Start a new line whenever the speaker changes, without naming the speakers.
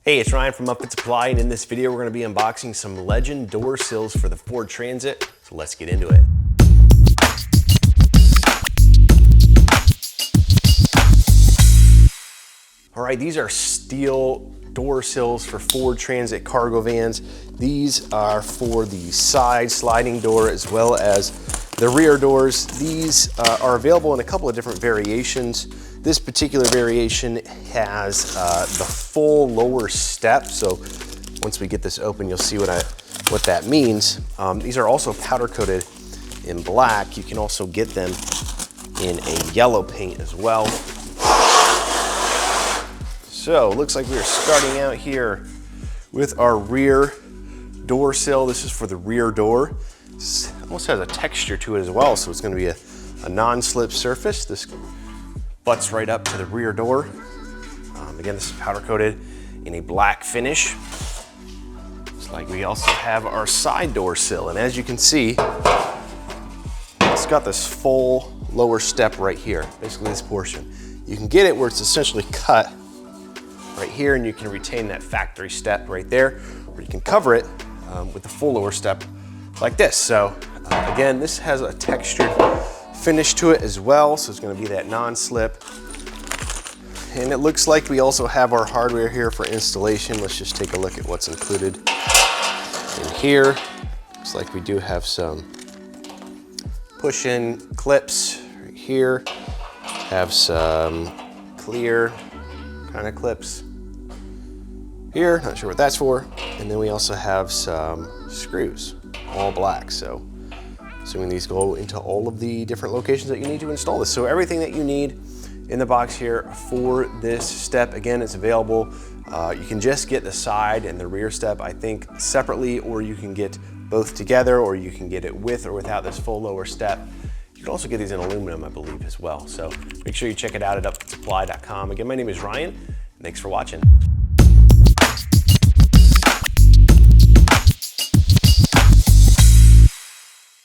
Hey, it's Ryan from Upfit Supply, and in this video we're going to be unboxing some Legend door sills for the Ford Transit, so let's get into it. All right, these are steel door sills for Ford Transit cargo vans. These are for the side sliding door as well as the rear doors. These are available in a couple of different variations. This particular variation has the full lower step. So once we get this open, you'll see what that means. These are also powder coated in black. You can also get them in a yellow paint as well. So it looks like we are starting out here with our rear door sill. This is for the rear door. This almost has a texture to it as well, so it's going to be a non-slip surface. This butts right up to the rear door. Again, this is powder coated in a black finish. Looks like we also have our side door sill, and as you can see, it's got this full lower step right here, basically this portion. You can get it where it's essentially cut right here, and you can retain that factory step right there, or you can cover it with the full lower step like this. So again, this has a textured finish to it as well, so it's going to be that non-slip. And it looks like we also have our hardware here for installation. Let's just take a look at what's included in here. Looks like we do have some push-in clips right here. Have some clear kind of clips here, not sure what that's for. And then we also have some screws, all black. So assuming these go into all of the different locations that you need to install this. So everything that you need in the box here for this step, again, it's available. You can just get the side and the rear step, I think, separately, or you can get both together, or you can get it with or without this full lower step. You can also get these in aluminum, I believe, as well. So make sure you check it out at upfitsupply.com. Again, my name is Ryan, and thanks for watching.